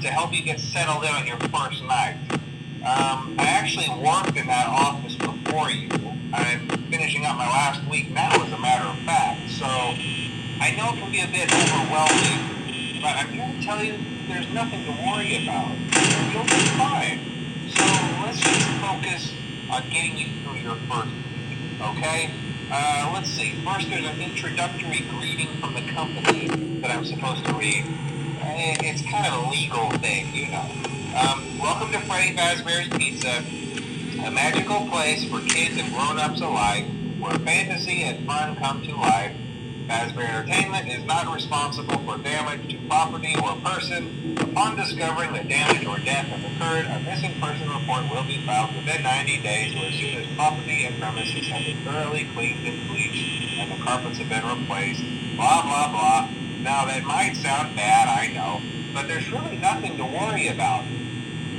to help you get settled in on your first night. I actually worked in that office before you. I'm finishing up my last week now, as a matter of fact, so I know it can be a bit overwhelming, but I'm here to tell you there's nothing to worry about. You'll be fine. So let's just focus on getting you through your first week, okay? Let's see. First, there's an introductory greeting from the company that I'm supposed to read. It's kind of a legal thing, you know. Welcome to Freddy Fazbear's Pizza, a magical place for kids and grown-ups alike, where fantasy and fun come to life. Fazbear Entertainment is not responsible for damage to property or person. Upon discovering that damage or death has occurred, a missing person report will be filed within 90 days or as soon as property and premises have been thoroughly cleaned and bleached and the carpets have been replaced. Blah, blah, blah. Now, that might sound bad, I know, but there's really nothing to worry about.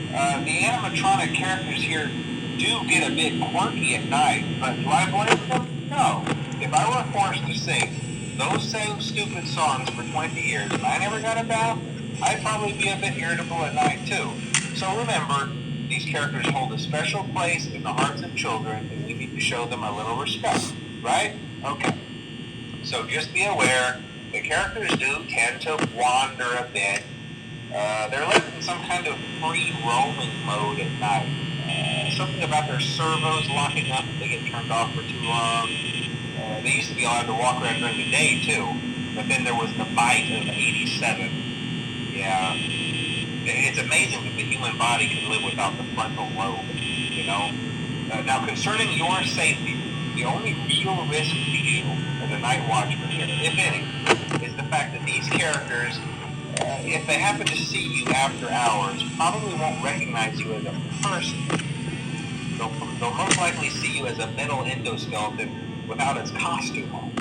The animatronic characters here do get a bit quirky at night, but do I blame them? No. If I were forced to sing those same stupid songs for 20 years and I never got a bath, I'd probably be a bit irritable at night too. So remember, these characters hold a special place in the hearts of children and we need to show them a little respect, right? Okay. So just be aware, the characters do tend to wander a bit. They're left in some kind of free roaming mode at night. Something about their servos locking up if they get turned off for too long. They used to be allowed to walk around during the day too, but then there was the bite of 87. Yeah. It's amazing that the human body can live without the frontal lobe, you know? Now concerning your safety, the only real risk to you as a night watchman here, if any, is the fact that these characters, if they happen to see you after hours, probably won't recognize you as a person. They'll most likely see you as a metal endoskeleton without its costume on.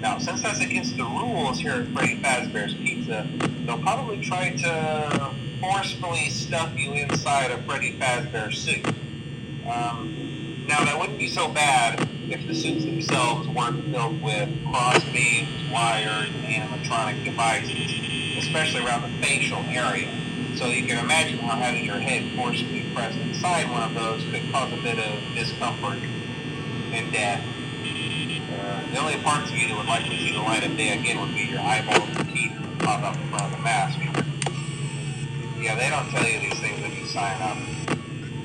Now, since that's against the rules here at Freddy Fazbear's Pizza, they'll probably try to forcefully stuff you inside a Freddy Fazbear suit. Now, that wouldn't be so bad if the suits themselves weren't filled with crossbeams, wires, and animatronic devices, especially around the facial area. So you can imagine how having your head forcefully pressed inside one of those could cause a bit of discomfort and death. The only parts of you that would likely see the light of day again would be your eyeballs and teeth that pop up in front of the mask. Yeah, they don't tell you these things when you sign up.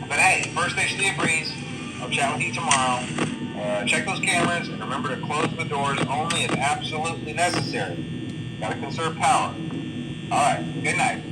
But hey, first station of the breeze. I'll chat with you tomorrow. Check those cameras and remember to close the doors only if absolutely necessary. Gotta conserve power. Alright, good night.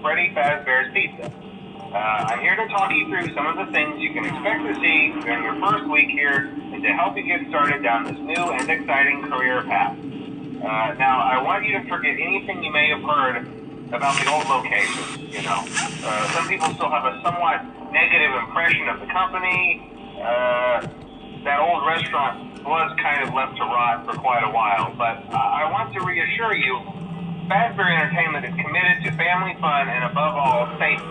Freddy Fazbear's Pizza. I'm here to talk you through some of the things you can expect to see during your first week here and to help you get started down this new and exciting career path. Now, I want you to forget anything you may have heard about the old location. Some people still have a somewhat negative impression of the company. That old restaurant was kind of left to rot for quite a while, but I want to reassure you, Fazbear Entertainment is committed to family fun and above all, safety.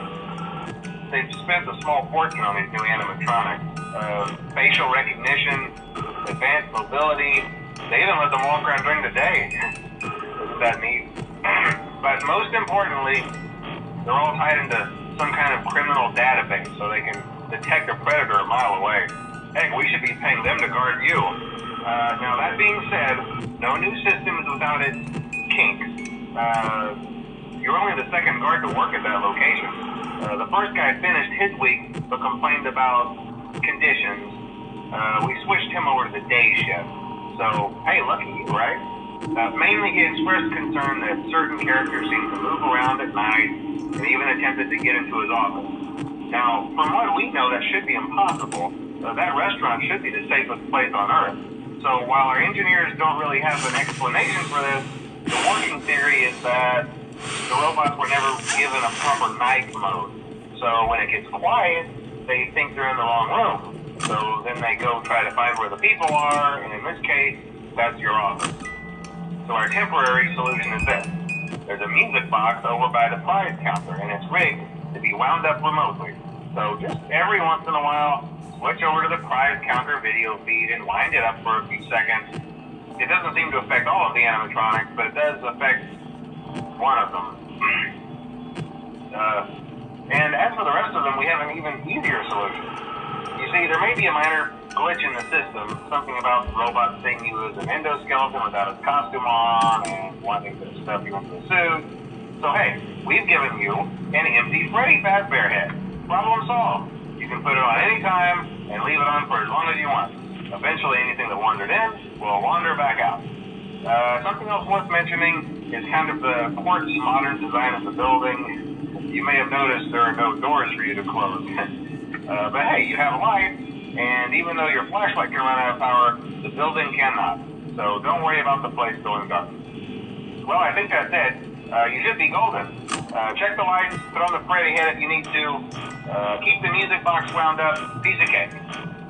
They've spent a small fortune on these new animatronics. Facial recognition, advanced mobility. They even let them walk around during the day. Isn't that neat? But most importantly, they're all tied into some kind of criminal database so they can detect a predator a mile away. Heck, we should be paying them to guard you. Now that being said, no new system is without its kinks. You're only the second guard to work at that location. The first guy finished his week but complained about conditions. We switched him over to the day shift. So, hey, lucky you, right? Mainly he expressed concern that certain characters seem to move around at night and even attempted to get into his office. Now, from what we know, that should be impossible. That restaurant should be the safest place on Earth. So while our engineers don't really have an explanation for this, the working theory is that the robots were never given a proper night mode. So when it gets quiet, they think they're in the wrong room. So then they go try to find where the people are, and in this case, that's your office. So our temporary solution is this. There's a music box over by the prize counter, and it's rigged to be wound up remotely. So just every once in a while, switch over to the prize counter video feed and wind it up for a few seconds. It doesn't seem to affect all of the animatronics, but it does affect one of them. And as for the rest of them, we have an even easier solution. You see, there may be a minor glitch in the system, something about robots seeing you as an endoskeleton without his costume on and wanting to stuff you into a suit. So hey, we've given you an empty Freddy Fazbear head. Problem solved. You can put it on any time and leave it on for as long as you want. Eventually, anything that wandered in will wander back out. Something else worth mentioning is kind of the quirky modern design of the building. You may have noticed there are no doors for you to close. But hey, you have light, and even though your flashlight can run out of power, the building cannot. So don't worry about the place going dark. Well, I think that's it. You should be golden. Check the lights, put on the Freddy head if you need to. Keep the music box wound up. Piece of cake.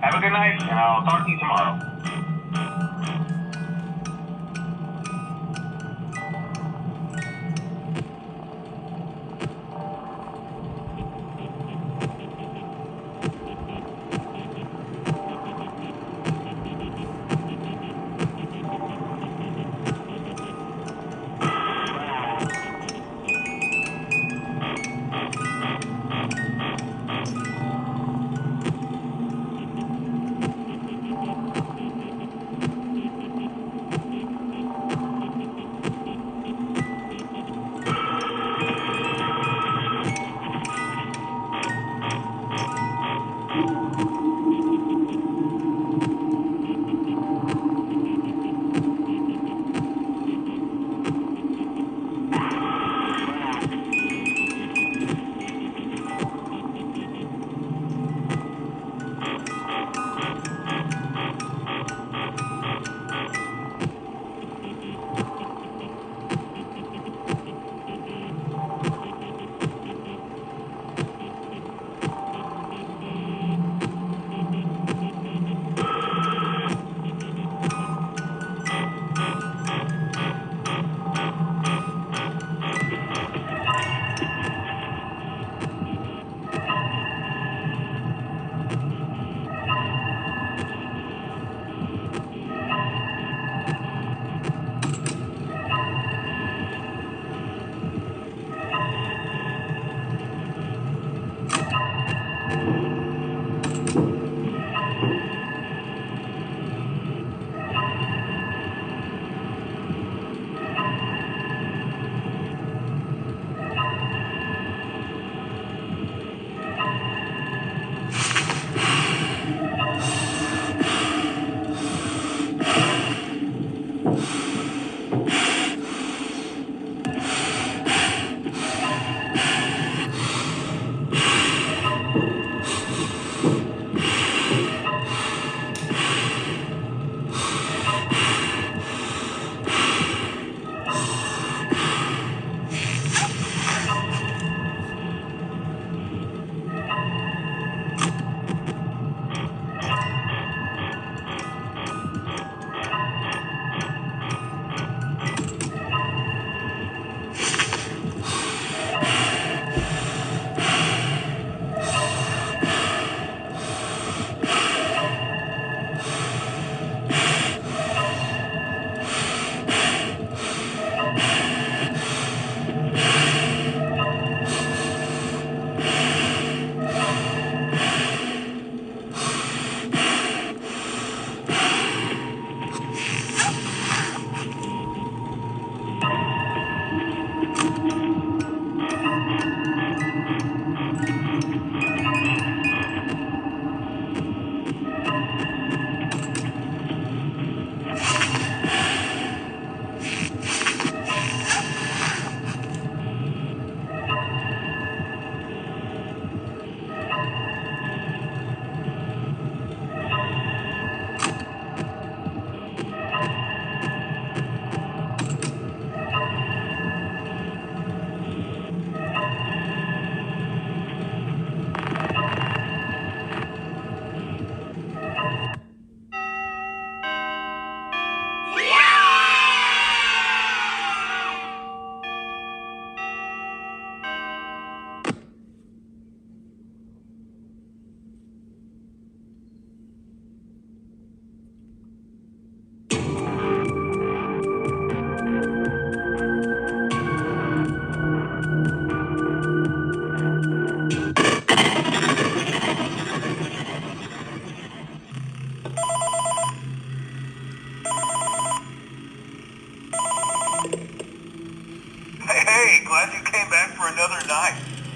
Have a good night, and I'll talk to you tomorrow.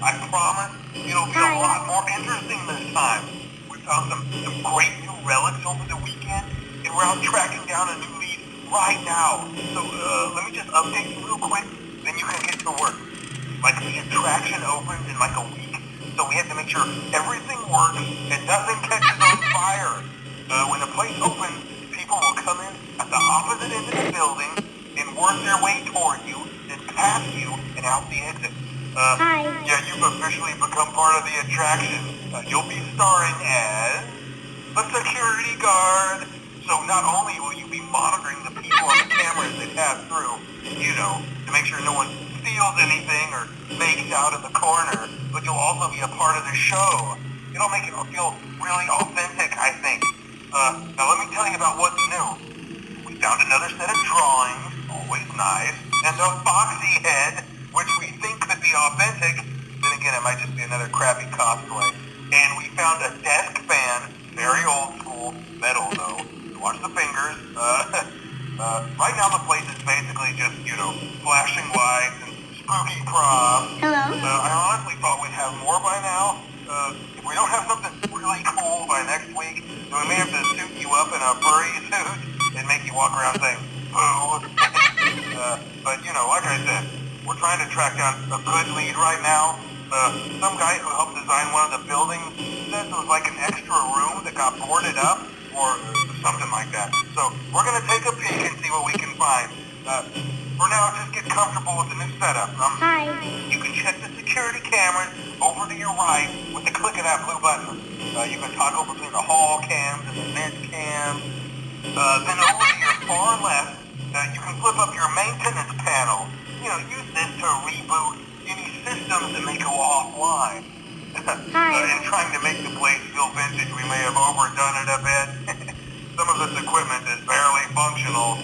I promise it'll be a lot more interesting this time. We found some great new relics over the weekend, and we're out tracking down a new lead right now. So let me just update you real quick, then you can get to work. Like, the attraction opens in like a week, so we have to make sure everything works and nothing catches on fire. When the place opens, people will come in at the opposite end of the building and work their way toward you, then past you and out the exit. Hi. Yeah, you've officially become part of the attraction. You'll be starring as a security guard. So not only will you be monitoring the people on the cameras they pass through, you know, to make sure no one steals anything or makes out in the corner, but you'll also be a part of the show. It'll make it feel really authentic, I think. Now let me tell you about what's new. We found another set of drawings, always nice, and a foxy head, which we think could be authentic. Then again, it might just be another crappy cosplay. And we found a desk fan, very old school, metal though. Watch the fingers. Right now the place is basically just, you know, flashing lights and spooky props. Hello? I honestly thought we'd have more by now. If we don't have something really cool by next week, then we may have to suit you up in a furry suit and make you walk around saying, boo. But, you know, like I said, we're trying to track down a good lead right now. Some guy who helped design one of the buildings says it was like an extra room that got boarded up, or something like that. So we're going to take a peek and see what we can find. For now, just get comfortable with the new setup. Hi. You can check the security cameras over to your right with the click of that blue button. You can toggle between the hall cams and the vent cams. Then over to your far left, you can flip up your maintenance panel. You know, use this to reboot any systems that may go offline. In trying to make the place feel vintage, we may have overdone it a bit. Some of this equipment is barely functional.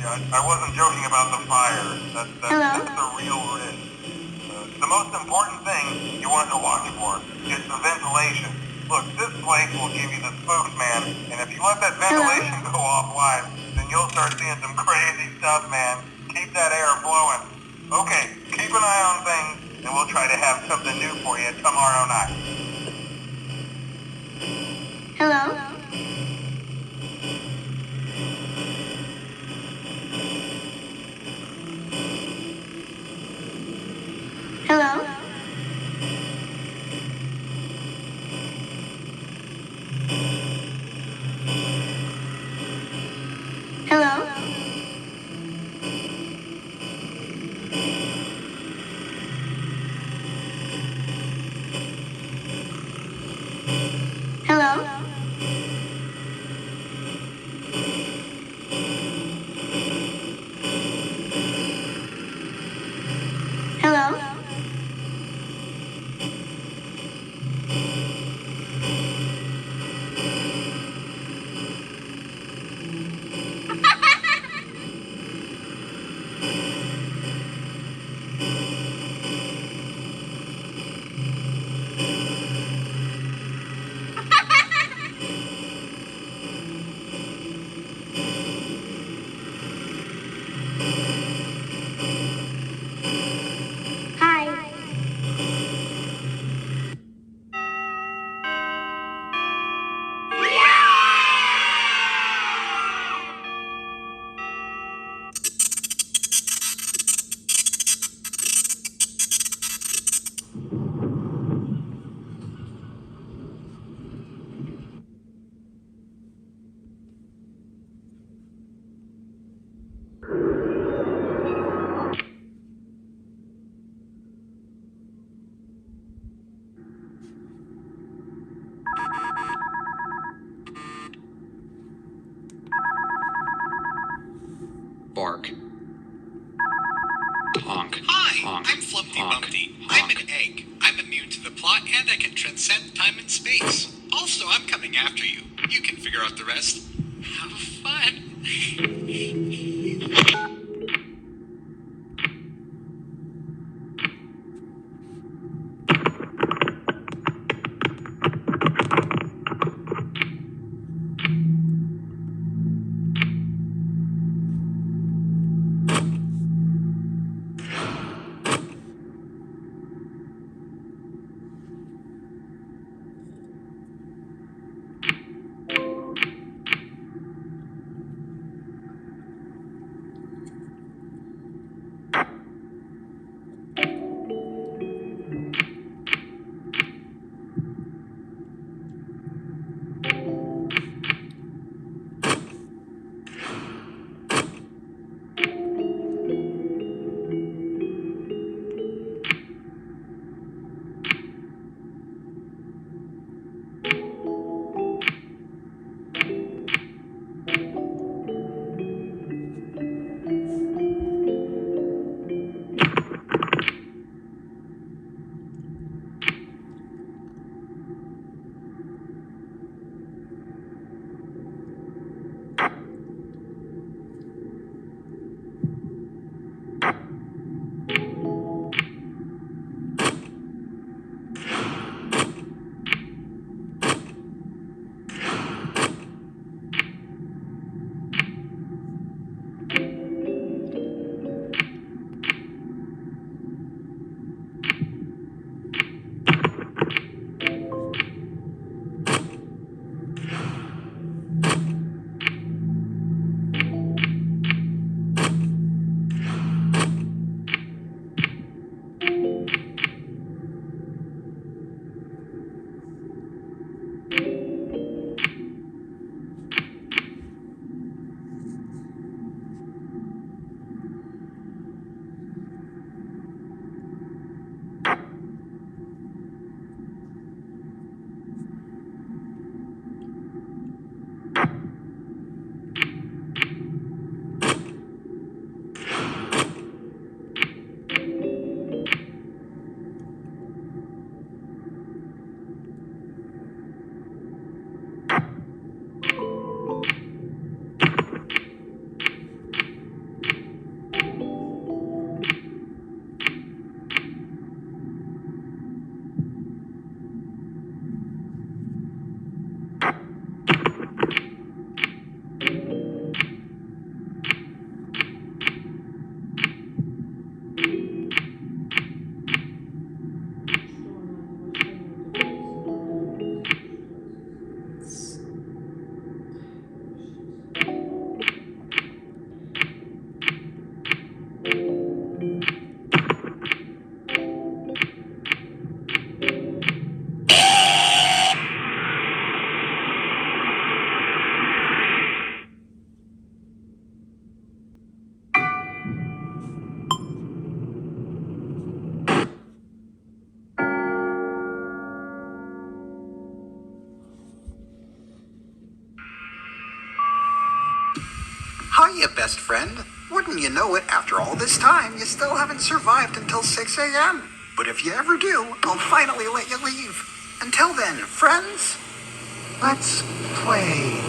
Yeah, I wasn't joking about the fire. That's the real risk. The most important thing you want to watch for is the ventilation. Look, this place will give you the spooks, man. And if you let that ventilation go offline, then you'll start seeing some crazy stuff, man. Keep that air flowing. Okay, keep an eye on things, and we'll try to have something new for you tomorrow night. Hello? Hello? Hello? Hello? Hello? Bark. Honk. Hi, Honk. I'm Flumpty Honk. Bumpty. Honk. I'm an egg. I'm immune to the plot, and I can transcend time and space. Also, I'm coming after you. You can figure out the rest. Have fun. you, best friend. Wouldn't you know it, after all this time, you still haven't survived until 6 a.m. But if you ever do, I'll finally let you leave. Until then, friends, let's play.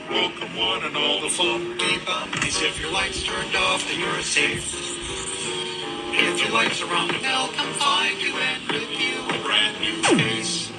Welcome one and all the Flumpty bumpies. If your lights turned off, then you're safe. If your lights are on, they'll come find you and review a brand new face.